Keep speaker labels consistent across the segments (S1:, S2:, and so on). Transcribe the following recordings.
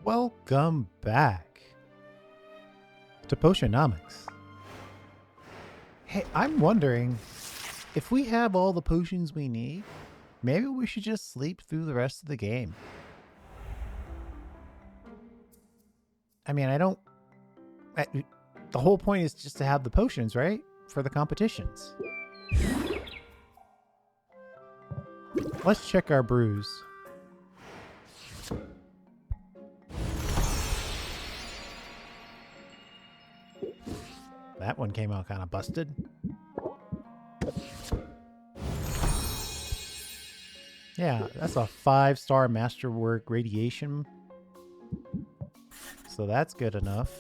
S1: Welcome back to Potionomics. Hey, I'm wondering if we have all the potions we need, maybe we should just sleep through the rest of the game. I mean, the whole point is just to have the potions, right? For the competitions. Let's check our brews. That one came out kind of busted. Yeah, that's a 5-star masterwork radiation. So that's good enough.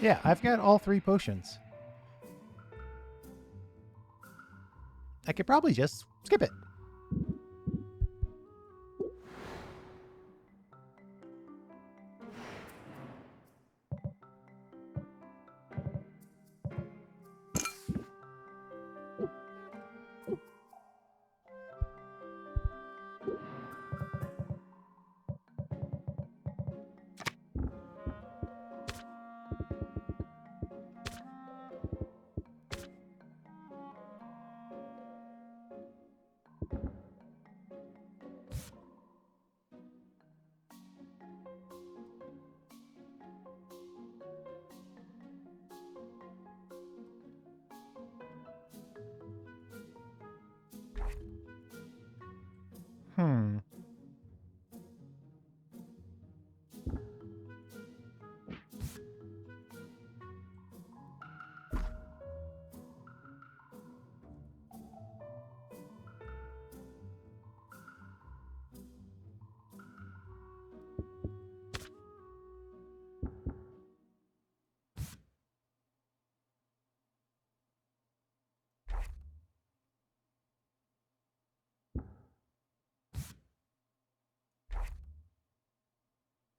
S1: Yeah, I've got all 3 potions. I could probably just skip it.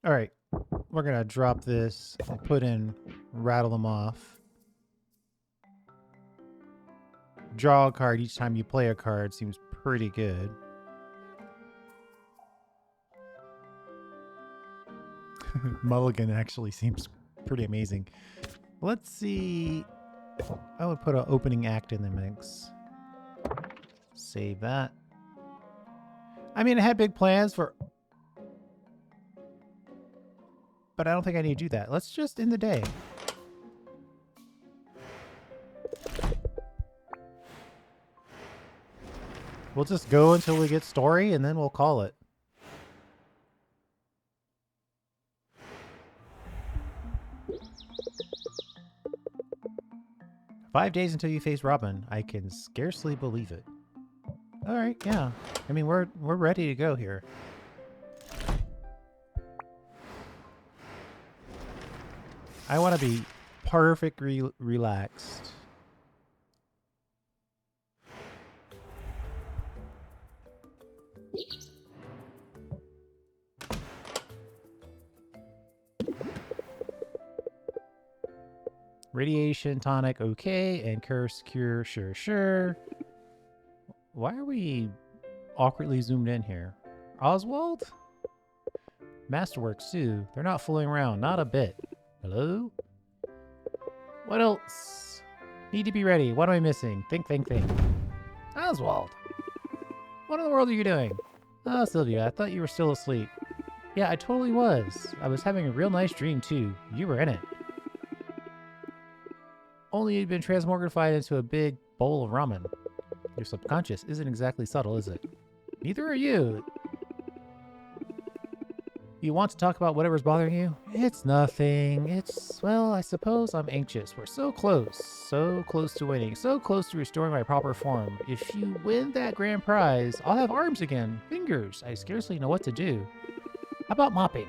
S1: All right, we're gonna drop this and put in rattle them off. Draw a card each time you play a card seems pretty good. Mulligan actually seems pretty amazing. Let's see. I would put an opening act in the mix. Save that. I mean, I had big plans for... But I don't think I need to do that. Let's just end the day. We'll just go until we get story, and then we'll call it. "5 days until you face Robin. I can scarcely believe it." All right, yeah. I mean, we're ready to go here. I want to be perfectly relaxed. Radiation tonic, okay, and curse cure, sure. Why are we awkwardly zoomed in here? Oswald? Masterworks too. They're not fooling around, not a bit. Hello? What else? Need to be ready. What am I missing? Think. Oswald! What in the world are you doing? Oh, Sylvia, I thought you were still asleep. Yeah, I totally was. I was having a real nice dream too. You were in it. Only you'd been transmogrified into a big bowl of ramen. Your subconscious isn't exactly subtle, is it? Neither are you. You want to talk about whatever's bothering you? It's nothing. Well, I suppose I'm anxious. We're so close to winning, so close to restoring my proper form. If you win that grand prize, I'll have arms again, fingers. I scarcely know what to do. How about mopping?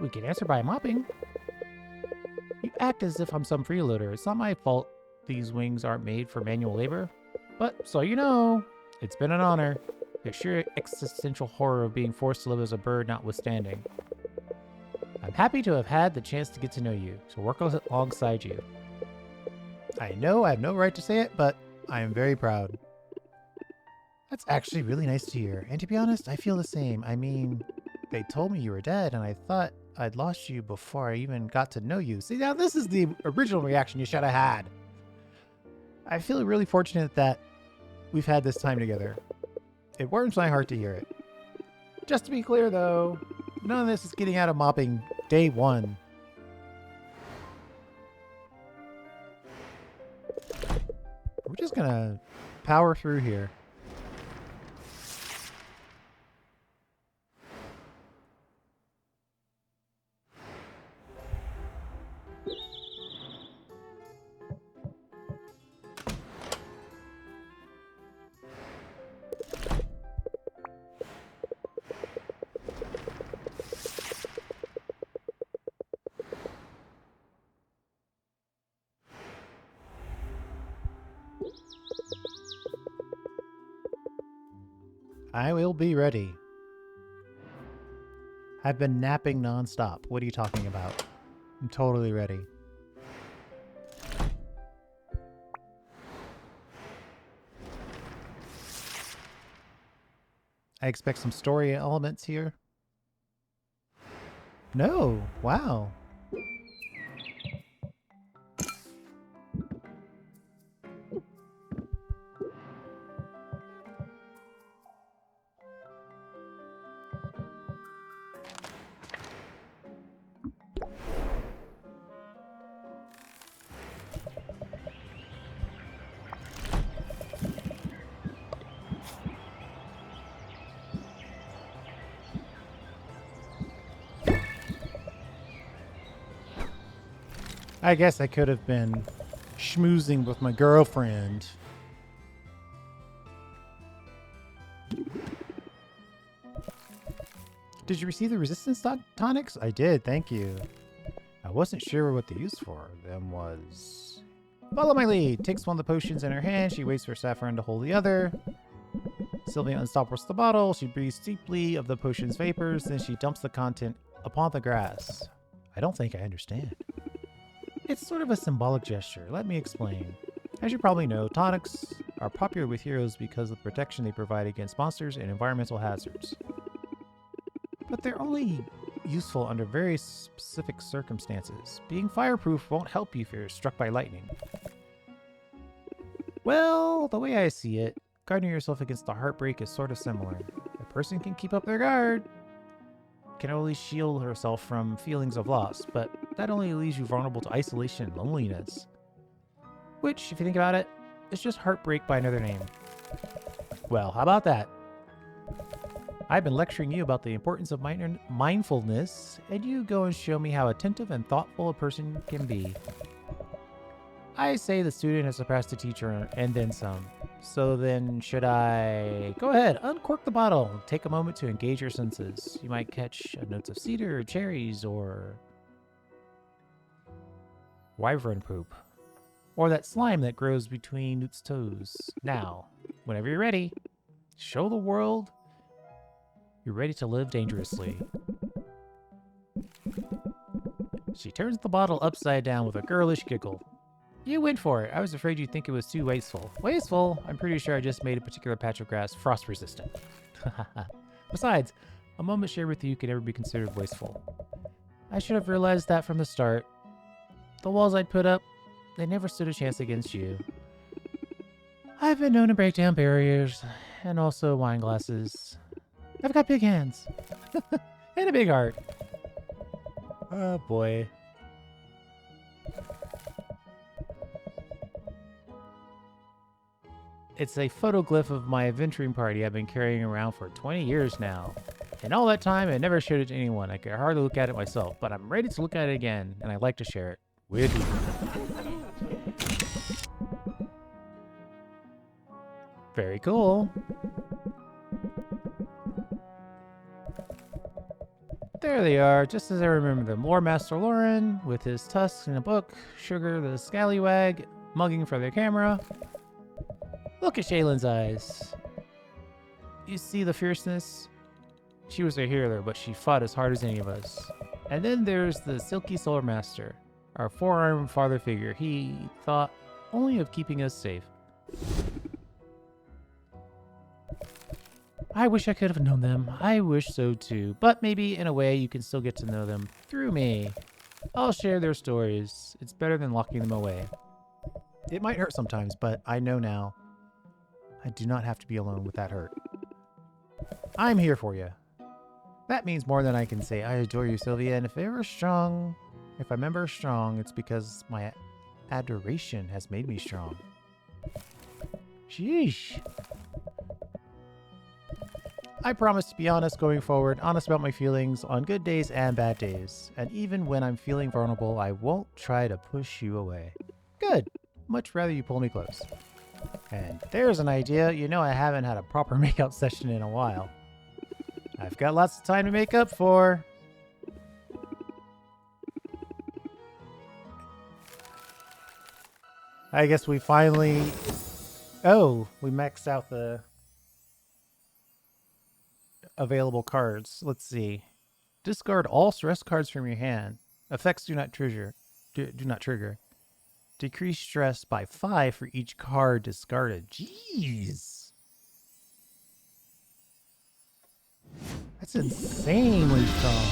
S1: We can answer by mopping. You act as if I'm some freeloader. It's not my fault these wings aren't made for manual labor. But so you know, it's been an honor. the sheer existential horror of being forced to live as a bird notwithstanding. I'm happy to have had the chance to get to know you, to work alongside you. I know I have no right to say it, but I am very proud. That's actually really nice to hear, and to be honest, I feel the same. I mean, they told me you were dead, and I thought I'd lost you before I even got to know you. See, now this is the original reaction you should have had. I feel really fortunate that we've had this time together. It warms my heart to hear it. Just to be clear, though, none of this is getting out of mopping day one. We're just gonna power through here. I will be ready. I've been napping nonstop. What are you talking about? I'm totally ready. I expect some story elements here. No. Wow. I guess I could have been schmoozing with my girlfriend. Did you receive the resistance tonics? I did, thank you. I wasn't sure what the use for them was. Follow my lead. Takes one of the potions in her hand. She waits for Saffron to hold the other. Sylvia unstops the bottle. She breathes deeply of the potion's vapors. Then she dumps the content upon the grass. I don't think I understand. It's sort of a symbolic gesture. Let me explain. As you probably know, tonics are popular with heroes because of the protection they provide against monsters and environmental hazards. But they're only useful under very specific circumstances. Being fireproof won't help you if you're struck by lightning. Well, the way I see it, guarding yourself against the heartbreak is sort of similar. A person can keep up their guard, can only shield herself from feelings of loss, but that only leaves you vulnerable to isolation and loneliness. Which, if you think about it, is just heartbreak by another name. Well, how about that? I've been lecturing you about the importance of mindfulness, and you go and show me how attentive and thoughtful a person can be. I say the student has surpassed the teacher and then some. So then, should I... Go ahead, uncork the bottle. Take a moment to engage your senses. You might catch notes of cedar, or cherries, or... wyvern poop. Or that slime that grows between Newt's toes. Now, whenever you're ready, show the world you're ready to live dangerously. She turns the bottle upside down with a girlish giggle. You went for it. I was afraid you'd think it was too wasteful. Wasteful? I'm pretty sure I just made a particular patch of grass frost resistant. Besides, a moment shared with you could never be considered wasteful. I should have realized that from the start. The walls I'd put up, they never stood a chance against you. I've been known to break down barriers, and also wine glasses. I've got big hands. And a big heart. Oh boy. It's a photoglyph of my adventuring party I've been carrying around for 20 years now. And all that time, I never showed it to anyone. I could hardly look at it myself, but I'm ready to look at it again, and I'd like to share it with you. Very cool. There they are, just as I remember them. Lore Master Lauren, with his tusks in a book. Sugar the scallywag, mugging for the camera. Look at Shaylin's eyes. You see the fierceness? She was a healer, but she fought as hard as any of us. And then there's the Silky Solar Master, our four-armed father figure. He thought only of keeping us safe. I wish I could have known them. I wish so too. But maybe in a way you can still get to know them through me. I'll share their stories. It's better than locking them away. It might hurt sometimes, but I know now. I do not have to be alone with that hurt. I'm here for you. That means more than I can say. I adore you, Sylvia, and if I'm ever strong, it's because my adoration has made me strong. Sheesh. I promise to be honest going forward, honest about my feelings on good days and bad days. And even when I'm feeling vulnerable, I won't try to push you away. Good. Much rather you pull me close. And there's an idea. You know I haven't had a proper makeout session in a while. I've got lots of time to make up for. I guess we finally... Oh, we maxed out the available cards. Let's see. Discard all stress cards from your hand. Effects do not trigger. Do not trigger. Decrease stress by 5 for each card discarded. Jeez. That's insanely strong.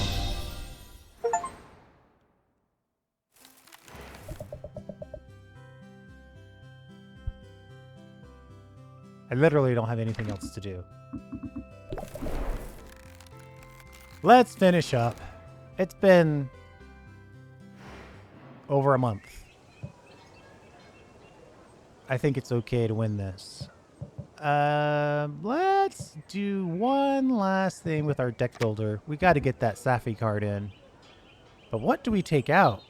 S1: I literally don't have anything else to do. Let's finish up. It's been over a month. I think it's okay to win this. Let's do one last thing with our deck builder. We got to get that Safi card in. But what do we take out?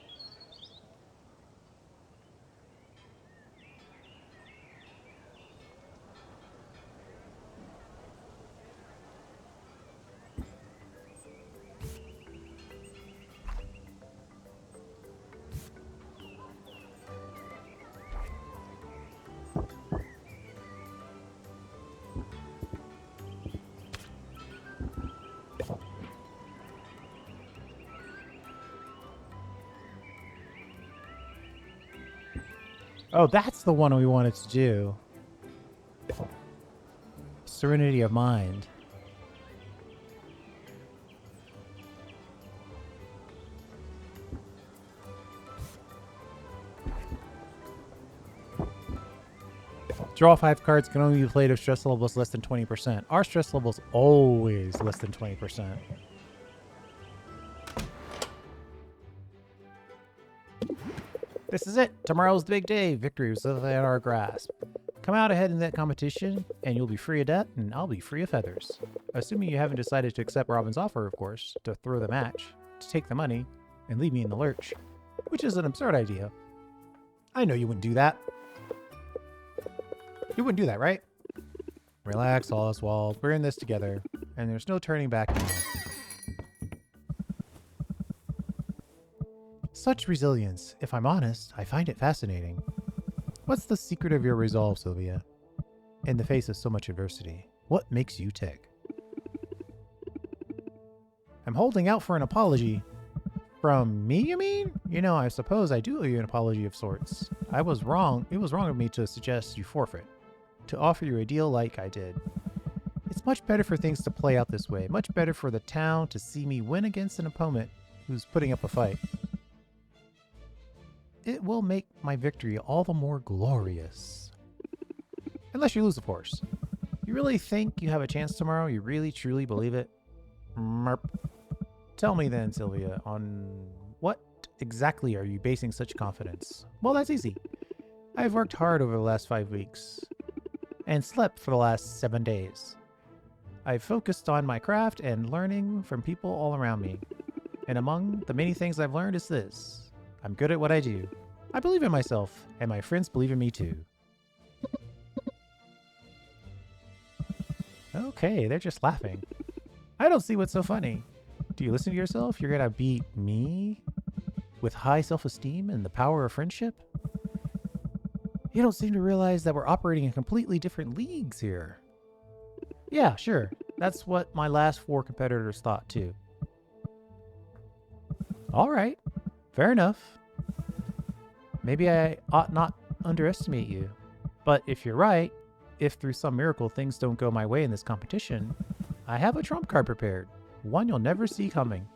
S1: Oh, that's the one we wanted to do. Serenity of Mind. Draw 5 cards, can only be played if stress level is less than 20%. Our stress level is always less than 20%. This is it. Tomorrow's the big day. Victory was within our grasp. Come out ahead in that competition, and you'll be free of debt, and I'll be free of feathers. Assuming you haven't decided to accept Robin's offer, of course, to throw the match, to take the money, and leave me in the lurch. Which is an absurd idea. I know you wouldn't do that. You wouldn't do that, right? Relax, Oswald. We're in this together, and there's no turning back now. Such resilience. If I'm honest, I find it fascinating. What's the secret of your resolve, Sylvia? In the face of so much adversity, what makes you tick? I'm holding out for an apology. From me, you mean? You know, I suppose I do owe you an apology of sorts. I was wrong. It was wrong of me to suggest you forfeit. To offer you a deal like I did. It's much better for things to play out this way. Much better for the town to see me win against an opponent who's putting up a fight. It will make my victory all the more glorious. Unless you lose, of course. You really think you have a chance tomorrow? You really, truly believe it? Merp. Tell me then, Sylvia, on what exactly are you basing such confidence? Well, that's easy. I've worked hard over the last 5 weeks. And slept for the last 7 days. I've focused on my craft and learning from people all around me. And among the many things I've learned is this. I'm good at what I do. I believe in myself, and my friends believe in me too. Okay, they're just laughing. I don't see what's so funny. Do you listen to yourself? You're gonna beat me? With high self-esteem and the power of friendship? You don't seem to realize that we're operating in completely different leagues here. Yeah, sure. That's what my last 4 competitors thought too. All right. Fair enough. Maybe I ought not underestimate you. But if you're right, if through some miracle things don't go my way in this competition, I have a trump card prepared. One you'll never see coming.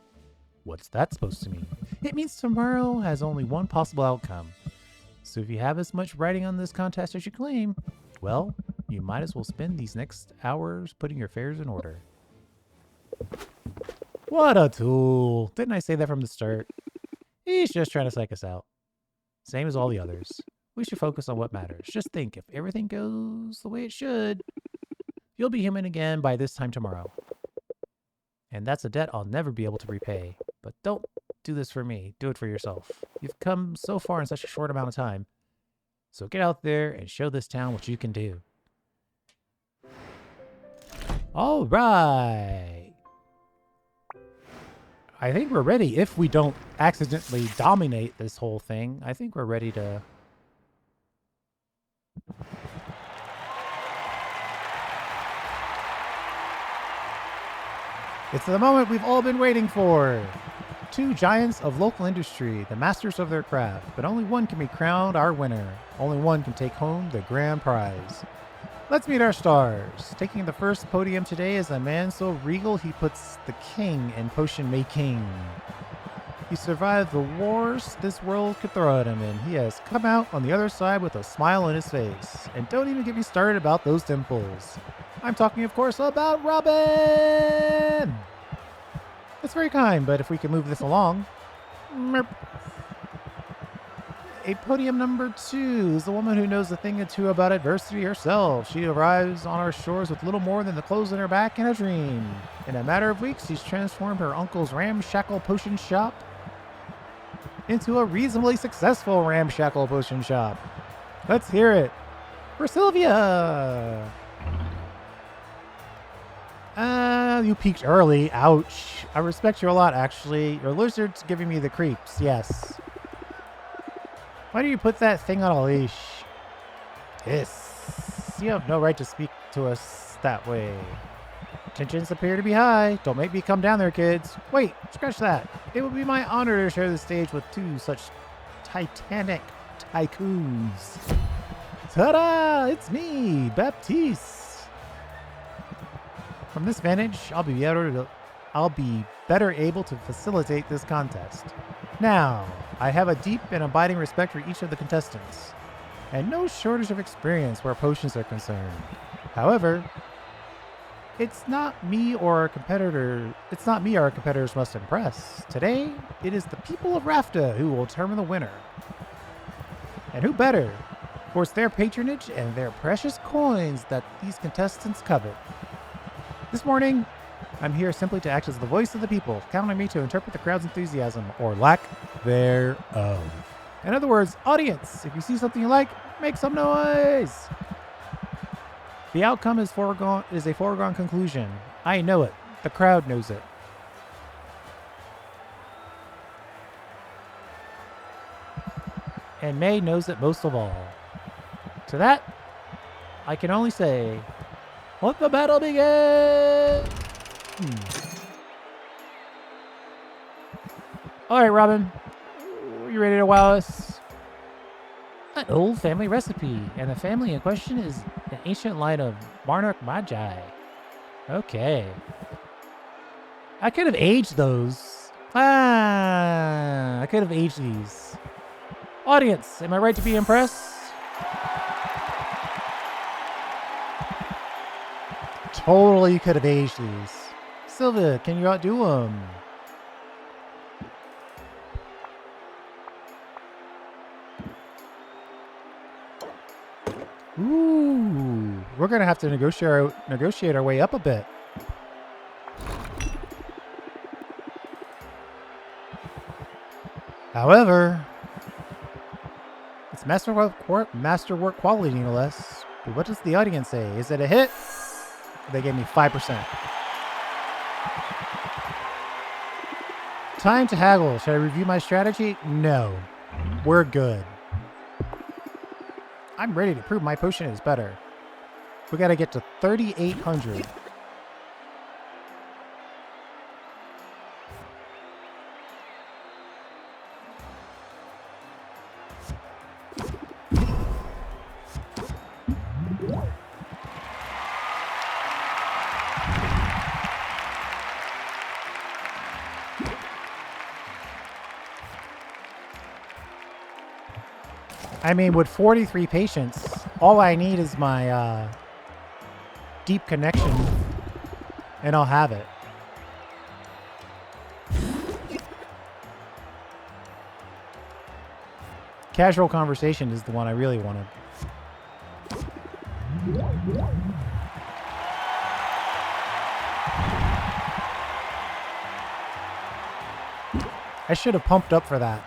S1: What's that supposed to mean? It means tomorrow has only one possible outcome. So if you have as much writing on this contest as you claim, well, you might as well spend these next hours putting your affairs in order. What a tool! Didn't I say that from the start? He's just trying to psych us out. Same as all the others. We should focus on what matters. Just think, if everything goes the way it should, you'll be human again by this time tomorrow. And that's a debt I'll never be able to repay. But don't do this for me. Do it for yourself. You've come so far in such a short amount of time. So get out there and show this town what you can do. All right. I think we're ready. If we don't accidentally dominate this whole thing, I think we're ready to... It's the moment we've all been waiting for. 2 giants of local industry, the masters of their craft, but only one can be crowned our winner. Only one can take home the grand prize. Let's meet our stars. Taking the first podium today is a man so regal he puts the king in potion making. He survived the wars this world could throw at him, and he has come out on the other side with a smile on his face. And don't even get me started about those dimples. I'm talking, of course, about Robin! That's very kind, but if we can move this along... Merp. A podium number 2 is the woman who knows a thing or two about adversity herself. She arrives on our shores with little more than the clothes on her back and a dream. In a matter of weeks, she's transformed her uncle's ramshackle potion shop into a reasonably successful ramshackle potion shop. Let's hear it for Sylvia! You peaked early. Ouch. I respect you a lot, actually. Your lizard's giving me the creeps, yes. Why do you put that thing on a leash? Yes. You have no right to speak to us that way. Tensions appear to be high. Don't make me come down there, kids. Wait, scratch that. It would be my honor to share the stage with 2 such titanic tycoons. Ta-da! It's me, Baptiste. From this vantage, I'll be better able to facilitate this contest. Now, I have a deep and abiding respect for each of the contestants, and no shortage of experience where potions are concerned. However, it's not me our competitors must impress. Today, it is the people of Rafta who will determine the winner. And who better? For it's their patronage and their precious coins that these contestants covet. This morning, I'm here simply to act as the voice of the people. Count on me to interpret the crowd's enthusiasm, or lack thereof. In other words, audience, if you see something you like, make some noise! The outcome is a foregone conclusion. I know it. The crowd knows it. And May knows it most of all. To that, I can only say, let the battle begin! All right, Robin. Are you ready to wow us? An old family recipe, and the family in question is an ancient line of Monarch Magi. Okay. I could have aged those. I could have aged these. Audience, am I right to be impressed? Totally could have aged these. Sylvia, can you outdo them? Ooh, we're gonna have to negotiate our way up a bit. However, it's masterwork quality, no less. But what does the audience say? Is it a hit? They gave me 5%. Time to haggle. Should I review my strategy? No. We're good. I'm ready to prove my potion is better. We gotta get to 3,800. I mean, with 43 patients, all I need is my deep connection, and I'll have it. Casual conversation is the one I really wanted. I should have pumped up for that.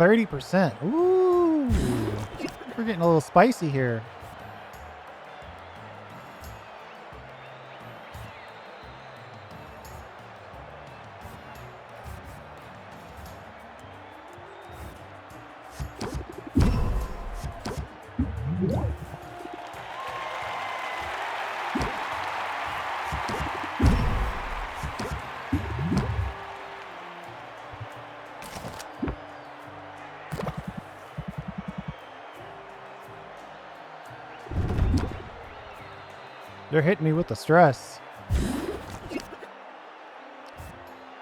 S1: %. Ooh, we're getting a little spicy here. They're hitting me with the stress.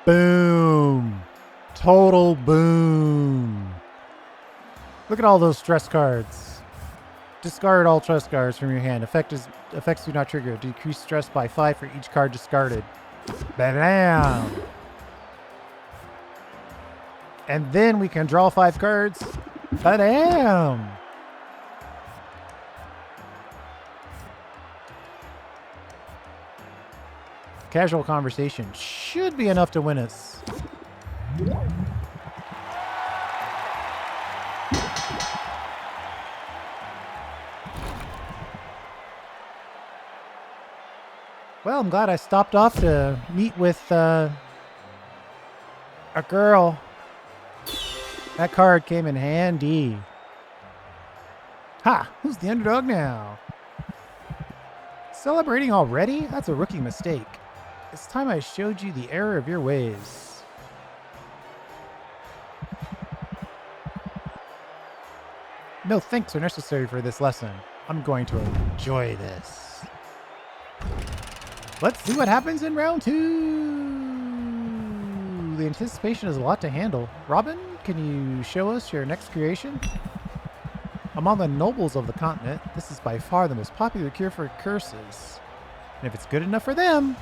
S1: Boom. Total boom. Look at all those stress cards. Discard all stress cards from your hand. Effects do not trigger. Decrease stress by 5 for each card discarded. Bam! And then we can draw 5 cards. Bam! Casual conversation should be enough to win us. Well, I'm glad I stopped off to meet with a girl. That card came in handy. Ha! Who's the underdog now? Celebrating already? That's a rookie mistake. It's time I showed you the error of your ways. No thanks are necessary for this lesson. I'm going to enjoy this. Let's see what happens in round 2. The anticipation is a lot to handle. Robin, can you show us your next creation? Among the nobles of the continent, this is by far the most popular cure for curses. And if it's good enough for them...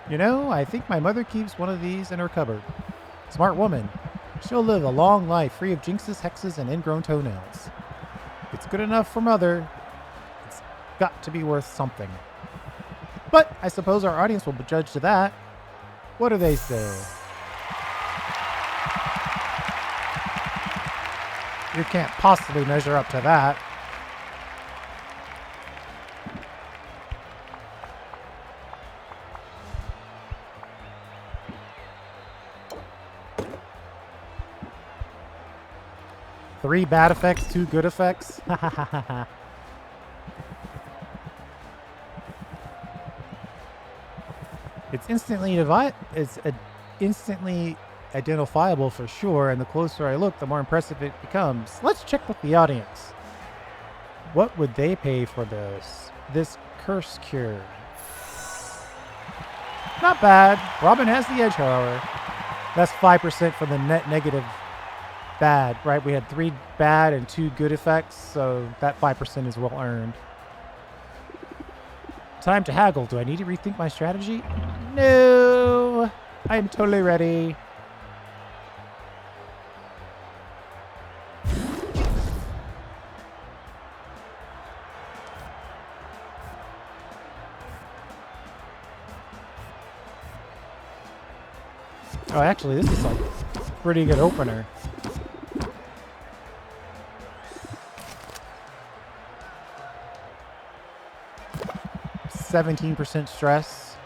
S1: You know, I think my mother keeps one of these in her cupboard. Smart woman. She'll live a long life free of jinxes, hexes, and ingrown toenails. If it's good enough for mother, it's got to be worth something. But I suppose our audience will judge to that. What do they say? You can't possibly measure up to that. Three bad effects, 2 good effects. It's instantly identifiable for sure, and the closer I look, the more impressive it becomes. Let's check with the audience. What would they pay for this curse cure? Not bad. Robin has the edge, however. That's 5% for the net negative bad, right? We had 3 bad and 2 good effects, so that 5% is well earned. Time to haggle. Do I need to rethink my strategy? No! I am totally ready. Oh, actually, this is a pretty good opener. %17 stress.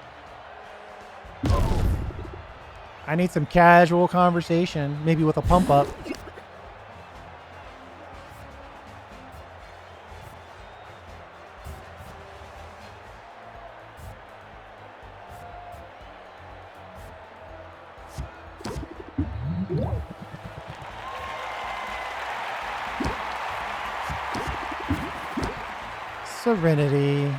S1: I need some casual conversation, maybe with a pump up. Serenity.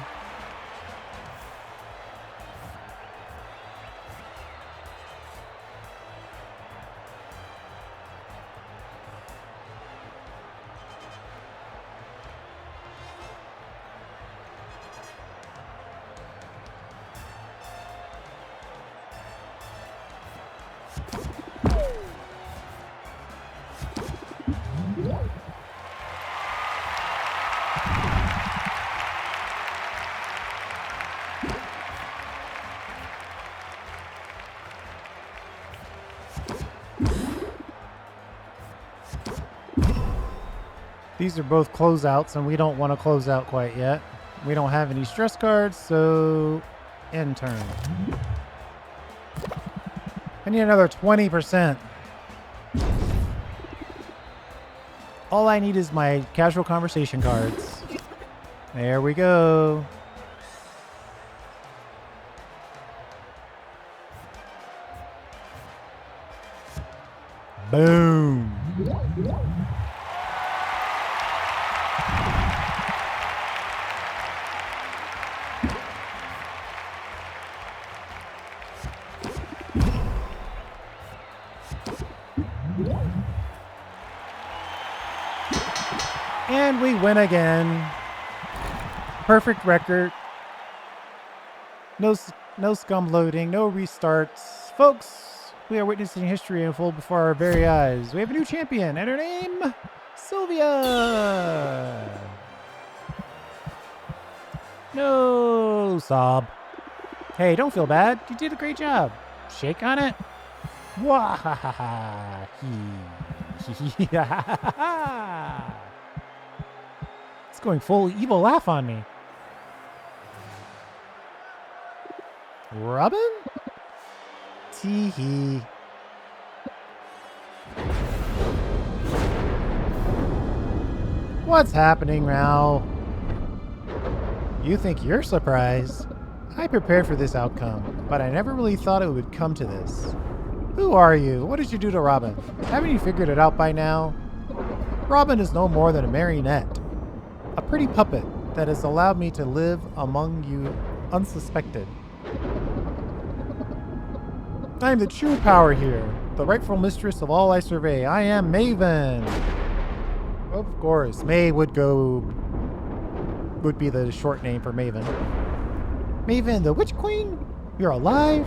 S1: These are both closeouts, and we don't want to close out quite yet. We don't have any stress cards, so end turn. I need another 20%. All I need is my casual conversation cards. There we go. Boom. And we win again. Perfect record. No scum loading, no restarts. Folks, we are witnessing history unfold before our very eyes. We have a new champion, and her name, Sylvia. No sob. Hey, don't feel bad. You did a great job. Shake on it. Wahahaha. It's going full evil laugh on me. Robin? Tee-hee. What's happening, Mal? You think you're surprised? I prepared for this outcome, but I never really thought it would come to this. Who are you? What did you do to Robin? Haven't you figured it out by now? Robin is no more than a marionette. A pretty puppet that has allowed me to live among you unsuspected. I am the true power here, the rightful mistress of all I survey. I am Maven. Of course, May would be the short name for Maven. Maven, the Witch Queen? You're alive?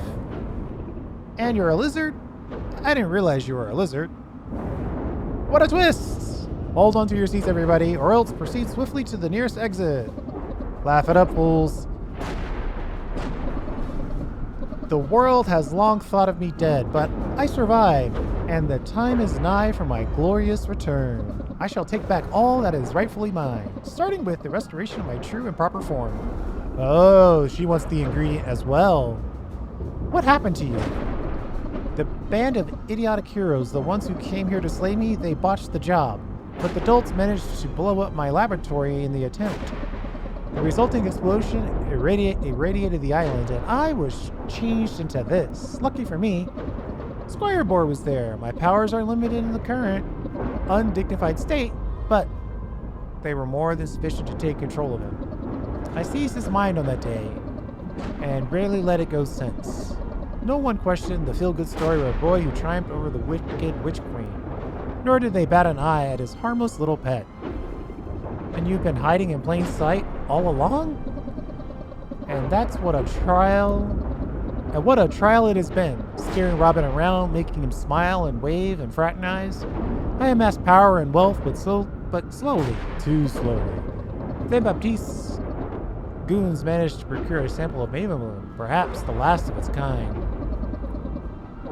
S1: And you're a lizard? I didn't realize you were a lizard. What a twist! Hold on to your seats, everybody, or else proceed swiftly to the nearest exit. Laugh it up, fools. The world has long thought of me dead, but I survived, and the time is nigh for my glorious return. I shall take back all that is rightfully mine, starting with the restoration of my true and proper form. Oh, she wants the ingredient as well. What happened to you? The band of idiotic heroes, the ones who came here to slay me, they botched the job. But the dolts managed to blow up my laboratory in the attempt. The resulting explosion irradiated the island, and I was changed into this. Lucky for me, Squire Boar was there. My powers are limited in the current undignified state, but they were more than sufficient to take control of him. I seized his mind on that day, and rarely let it go since. No one questioned the feel-good story of a boy who triumphed over the wicked Witch Queen, nor did they bat an eye at his harmless little pet. And you've been hiding in plain sight all along? And that's what a trial... And what a trial it has been, steering Robin around, making him smile and wave and fraternize. I amassed power and wealth, but slowly, too slowly. Then Baptiste's goons managed to procure a sample of Maven Bloom, perhaps the last of its kind.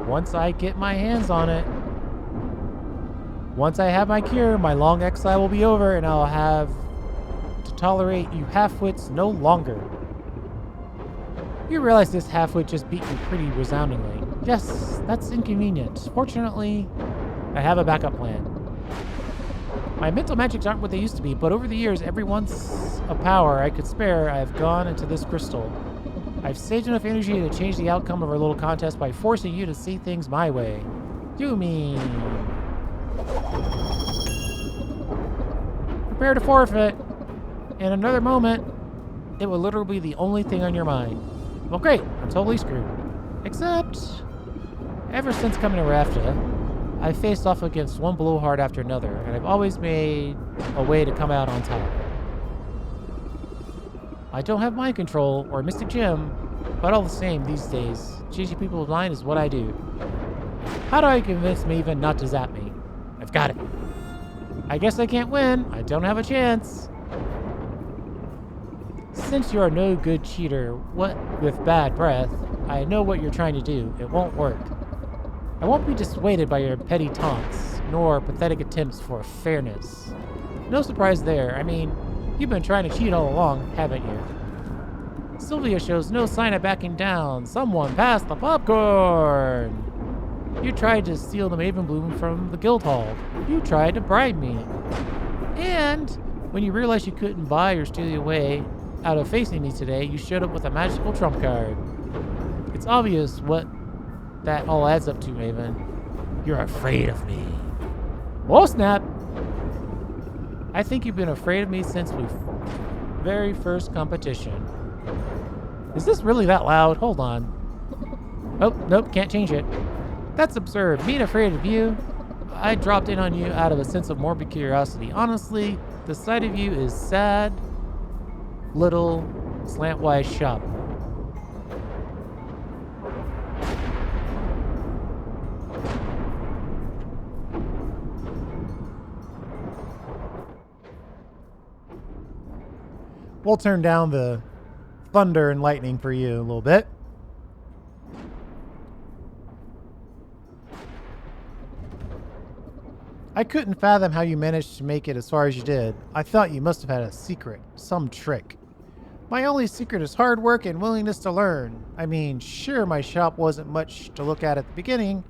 S1: Once I get my hands on it, once I have my cure, my long exile will be over, and I'll have to tolerate you half-wits no longer. You realize this half-wit just beat you pretty resoundingly. Yes, that's inconvenient. Fortunately, I have a backup plan. My mental magics aren't what they used to be, but over the years, every once of power I could spare, I have gone into this crystal. I've saved enough energy to change the outcome of our little contest by forcing you to see things my way. You mean... Prepare to forfeit. In another moment, It will literally be the only thing on your mind. Well, great. I'm totally screwed. Except, ever since coming to Rafta, I've faced off against one blowhard after another, and I've always made a way to come out on top. I don't have mind control or Mystic Gem, but all the same these days, changing people's mind is what I do. How do I convince Maven not to zap me? I've got it. I guess I can't win. I don't have a chance. Since you are no good cheater, what with bad breath, I know what you're trying to do. It won't work. I won't be dissuaded by your petty taunts, nor pathetic attempts for fairness. No surprise there. I mean, you've been trying to cheat all along, haven't you? Sylvia shows no sign of backing down. Someone pass the popcorn! You tried to steal the Maven Bloom from the guild hall. You tried to bribe me. And when you realized you couldn't buy or steal your way out of facing me today, you showed up with a magical trump card. It's obvious what that all adds up to, Maven. You're afraid of me. Whoa, snap! I think you've been afraid of me since we very first competition. Is this really that loud? Hold on. Oh, nope, can't change it. That's absurd. Being afraid of you? I dropped in on you out of a sense of morbid curiosity. Honestly, the sight of you is sad, little, slantwise shop. We'll turn down the thunder and lightning for you a little bit. I couldn't fathom how you managed to make it as far as you did. I thought you must have had a secret, some trick. My only secret is hard work and willingness to learn. I mean, sure, my shop wasn't much to look at the beginning.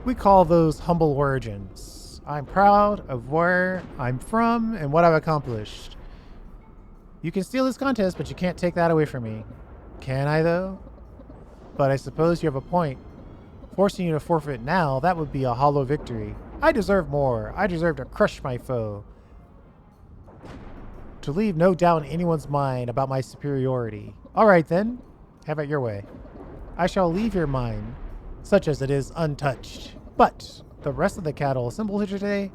S1: We call those humble origins. I'm proud of where I'm from and what I've accomplished. You can steal this contest, but you can't take that away from me. Can I, though? But I suppose you have a point. Forcing you to forfeit now, that would be a hollow victory. I deserve more. I deserve to crush my foe. To leave no doubt in anyone's mind about my superiority. All right, then. Have it your way. I shall leave your mind, such as it is, untouched. But the rest of the cattle assembled here today,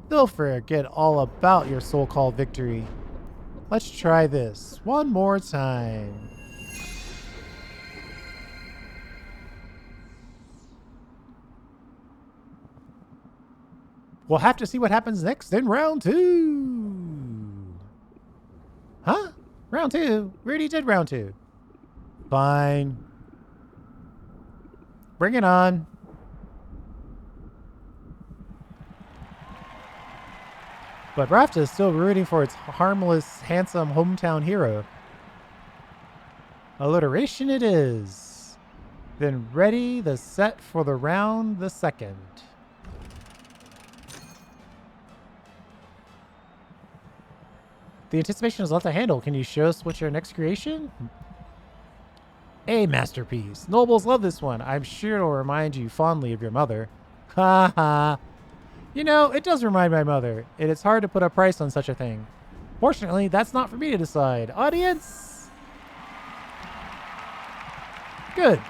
S1: they'll forget all about your so-called victory. Let's try this one more time. We'll have to see what happens next in round 2. Huh? Round 2? We already did round 2. Fine. Bring it on. But Rafta is still rooting for its harmless, handsome hometown hero. Alliteration it is. Then ready the set for the round the second. The anticipation is left to handle. Can you show us what's your next creation? A masterpiece. Nobles love this one. I'm sure it'll remind you fondly of your mother. Ha ha. You know, it does remind my mother, and it's hard to put a price on such a thing. Fortunately, that's not for me to decide. Audience? Good.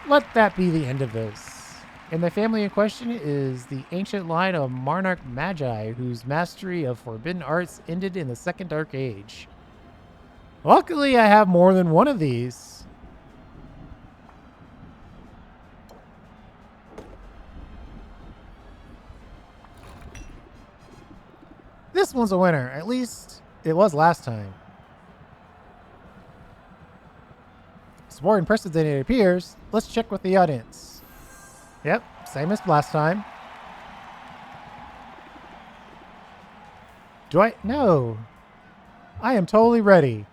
S1: Let that be the end of this. And the family in question is the ancient line of Monarch Magi, whose mastery of forbidden arts ended in the Second Dark Age. Luckily, I have more than one of these. This one's a winner. At least it was last time. It's more impressive than it appears. Let's check with the audience. Yep, same as last time. Do I? No. I am totally ready.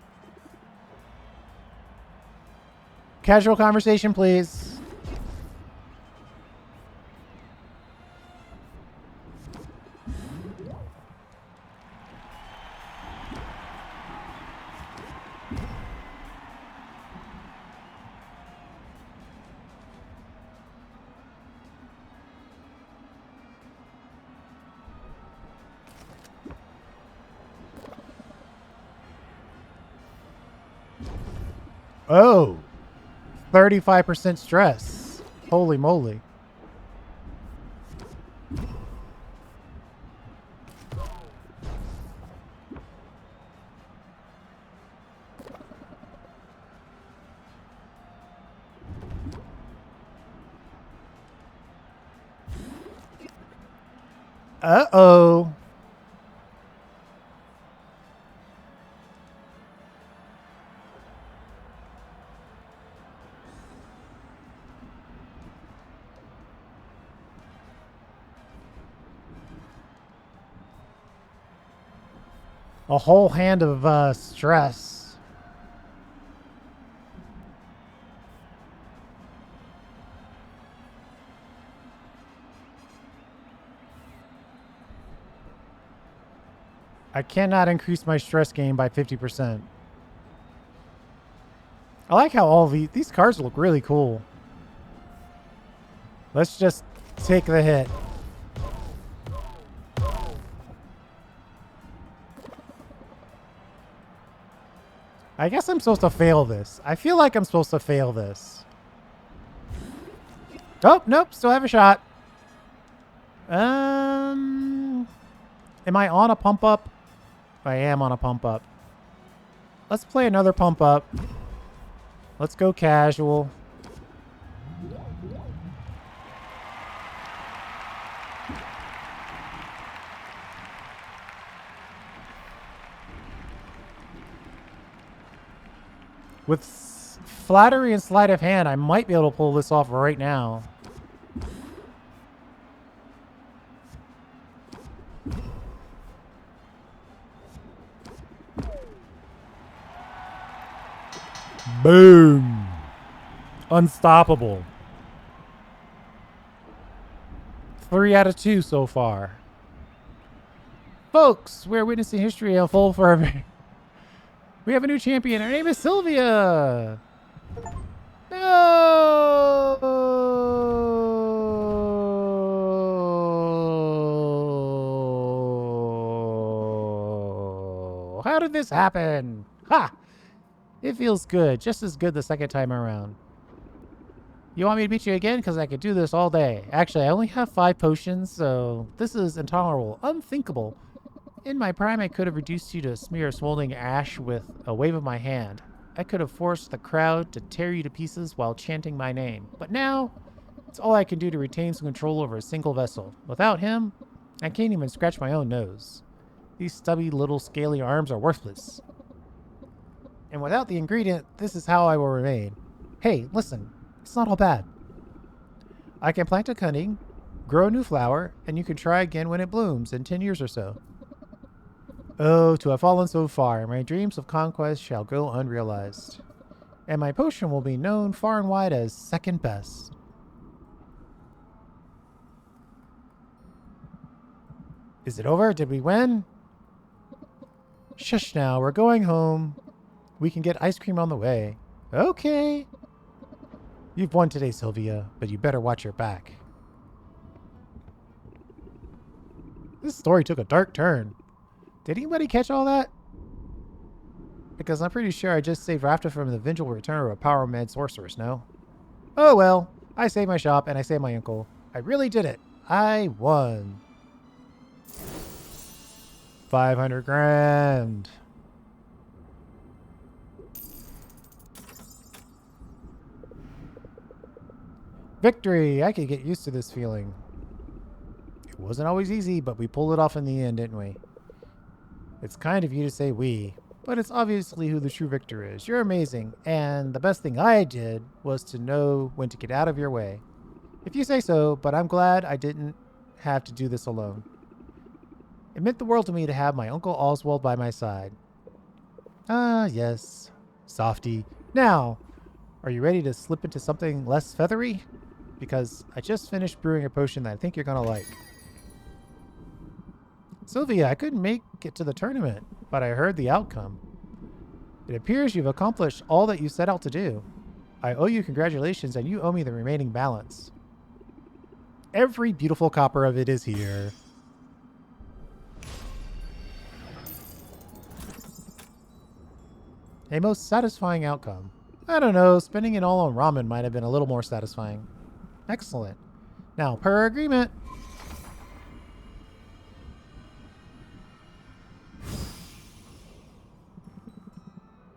S1: Casual conversation, please. Oh, 35% stress. Holy moly. Uh-oh. A whole hand of stress. I cannot increase my stress gain by 50%. I like how all these cars look really cool. Let's just take the hit. I guess I'm supposed to fail this. I feel like I'm supposed to fail this. Oh, nope. Still have a shot. Am I on a pump up? I am on a pump up. Let's play another pump up. Let's go casual. With flattery and sleight of hand, I might be able to pull this off right now. Boom. Unstoppable. 3 out of 2 so far. Folks, we're witnessing history unfold forever. We have a new champion. Her name is Sylvia. No. How did this happen? Ha! It feels good. Just as good the second time around. You want me to beat you again? Because I could do this all day. Actually, I only have 5 potions, so this is intolerable. Unthinkable. In my prime, I could have reduced you to a smear of smoldering ash with a wave of my hand. I could have forced the crowd to tear you to pieces while chanting my name. But now, it's all I can do to retain some control over a single vessel. Without him, I can't even scratch my own nose. These stubby little scaly arms are worthless. And without the ingredient, this is how I will remain. Hey, listen. It's not all bad. I can plant a cutting, grow a new flower, and you can try again when it blooms in 10 years or so. Oh, to have fallen so far, my dreams of conquest shall go unrealized. And my potion will be known far and wide as second best. Is it over? Did we win? Shush now, we're going home. We can get ice cream on the way. Okay. You've won today, Sylvia, but you better watch your back. This story took a dark turn. Did anybody catch all that? Because I'm pretty sure I just saved Rafta from the eventual return of a power mad sorceress, no? Oh well, I saved my shop and I saved my uncle. I really did it. I won. 500 grand. Victory! I could get used to this feeling. It wasn't always easy, but we pulled it off in the end, didn't we? It's kind of you to say we, but it's obviously who the true victor is. You're amazing, and the best thing I did was to know when to get out of your way. If you say so, but I'm glad I didn't have to do this alone. It meant the world to me to have my Uncle Oswald by my side. Ah, yes. Softy. Now, are you ready to slip into something less feathery? Because I just finished brewing a potion that I think you're going to like. Sylvia, I couldn't make it to the tournament, but I heard the outcome. It appears you've accomplished all that you set out to do. I owe you congratulations, and you owe me the remaining balance. Every beautiful copper of it is here. A most satisfying outcome. I don't know, spending it all on ramen might have been a little more satisfying. Excellent. Now, per agreement.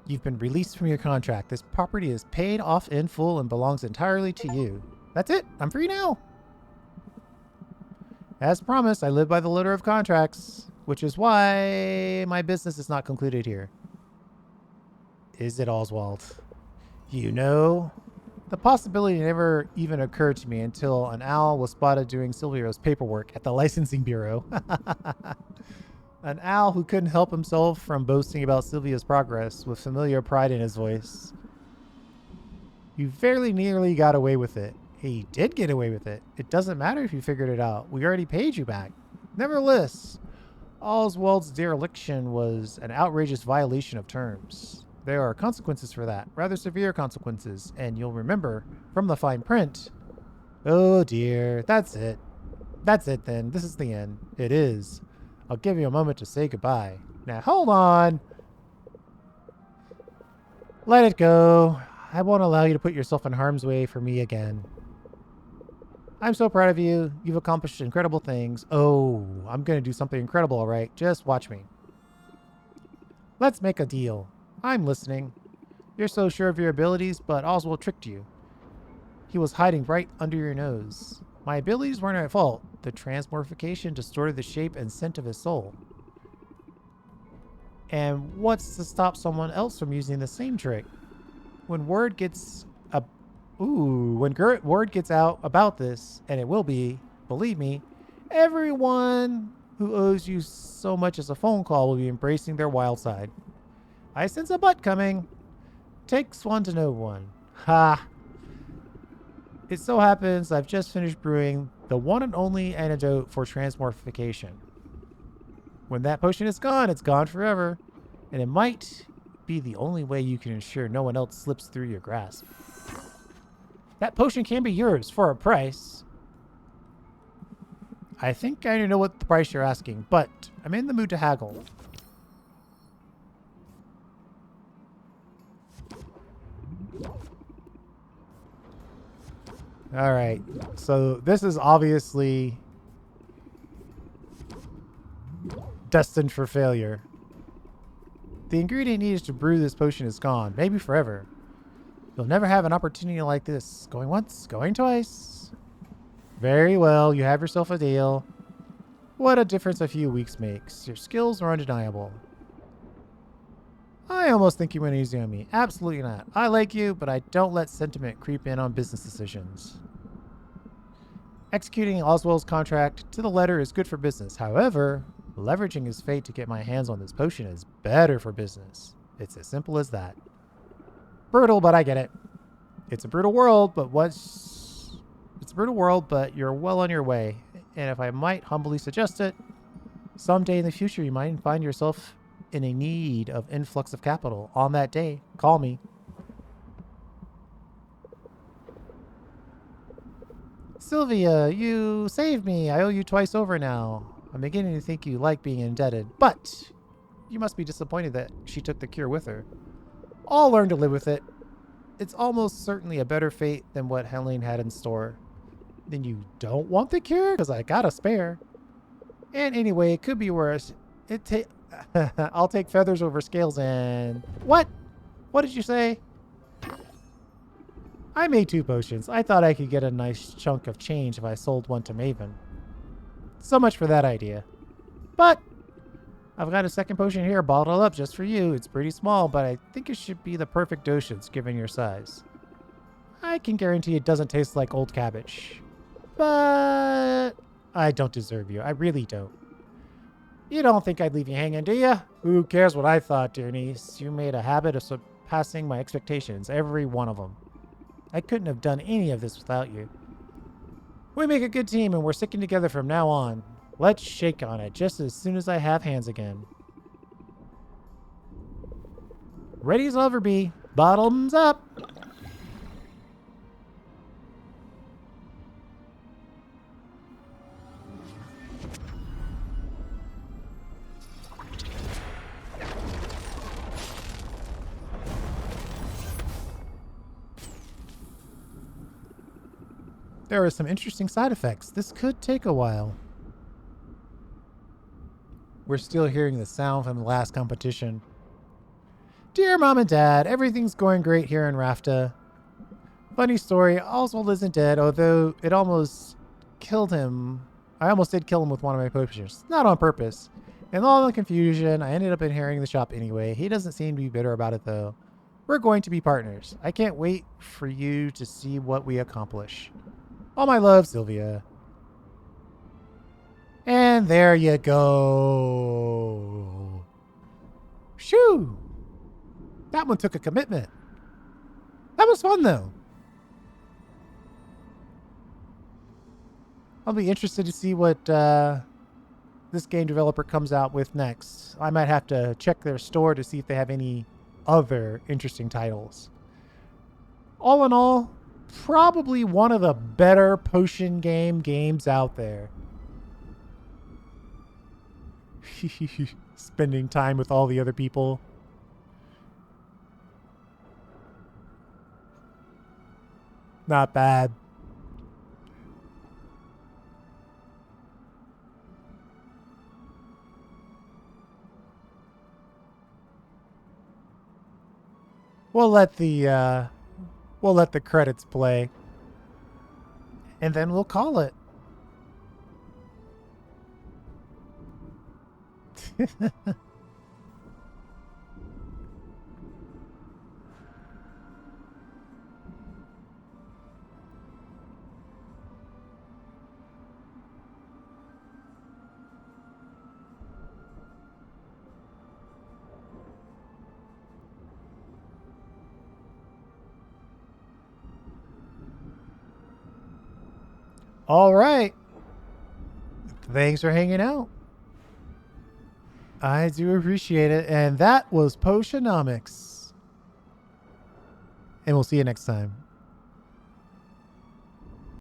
S1: You've been released from your contract. This property is paid off in full and belongs entirely to you. That's it. I'm free now. As promised, I live by the letter of contracts, which is why my business is not concluded here. Is it, Oswald? You know, the possibility never even occurred to me until an owl was spotted doing Silvio's paperwork at the licensing bureau. An owl who couldn't help himself from boasting about Sylvia's progress with familiar pride in his voice. You very nearly got away with it. He did get away with it. It doesn't matter if you figured it out. We already paid you back. Nevertheless, Oswald's dereliction was an outrageous violation of terms. There are consequences for that, rather severe consequences, and you'll remember from the fine print. Oh dear, that's it. That's it then. This is the end. It is. I'll give you a moment to say goodbye. Now hold on. Let it go. I won't allow you to put yourself in harm's way for me again. I'm so proud of you. You've accomplished incredible things. Oh, I'm going to do something incredible, all right? Just watch me. Let's make a deal. I'm listening. You're so sure of your abilities, but Oswald tricked you. He was hiding right under your nose. My abilities weren't at fault. The transmorphication distorted the shape and scent of his soul. And what's to stop someone else from using the same trick? When word gets out about this, and it will be, believe me, everyone who owes you so much as a phone call will be embracing their wild side. I sense a butt coming. Takes one to know one. Ha! It so happens I've just finished brewing the one and only antidote for transmorphication. When that potion is gone, it's gone forever. And it might be the only way you can ensure no one else slips through your grasp. That potion can be yours for a price. I think I know what the price you're asking, but I'm in the mood to haggle. All right, so this is obviously destined for failure. The ingredient needed to brew this potion is gone, maybe forever. You'll never have an opportunity like this. Going once, going twice. Very well, you have yourself a deal. What a difference a few weeks makes. Your skills are undeniable. I almost think you went easy on me. Absolutely not. I like you, but I don't let sentiment creep in on business decisions. Executing Oswald's contract to the letter is good for business. However, leveraging his fate to get my hands on this potion is better for business. It's as simple as that. Brutal, but I get it. It's a brutal world, but you're well on your way. And if I might humbly suggest it, someday in the future you might find yourself in a need of influx of capital. On that day, call me. Sylvia, you saved me. I owe you twice over now. I'm beginning to think you like being indebted, but you must be disappointed that she took the cure with her. I'll learn to live with it. It's almost certainly a better fate than what Helene had in store. Then you don't want the cure? Because I got a spare. And anyway, it could be worse. I'll take feathers over scales and... What? What did you say? I made 2 potions. I thought I could get a nice chunk of change if I sold one to Maven. So much for that idea. But I've got a second potion here bottled up just for you. It's pretty small, but I think it should be the perfect dosage given your size. I can guarantee it doesn't taste like old cabbage. But I don't deserve you. I really don't. You don't think I'd leave you hanging, do you? Who cares what I thought, dear niece? You made a habit of surpassing my expectations, every one of them. I couldn't have done any of this without you. We make a good team and we're sticking together from now on. Let's shake on it just as soon as I have hands again. Ready as I'll ever be. Bottoms up. There are some interesting side effects. This could take a while. We're still hearing the sound from the last competition. Dear Mom and Dad, everything's going great here in Rafta. Funny story, Oswald isn't dead, although it almost killed him. I almost did kill him with one of my poachers. Not on purpose. In all the confusion, I ended up inheriting the shop anyway. He doesn't seem to be bitter about it, though. We're going to be partners. I can't wait for you to see what we accomplish. All my love, Sylvia. And there you go. Shoo! That one took a commitment. That was fun, though. I'll be interested to see what this game developer comes out with next. I might have to check their store to see if they have any other interesting titles. All in all, probably one of the better potion games out there. Spending time with all the other people. Not bad. We'll let the credits play. And then we'll call it. All right. Thanks for hanging out. I do appreciate it. And that was Potionomics. And we'll see you next time.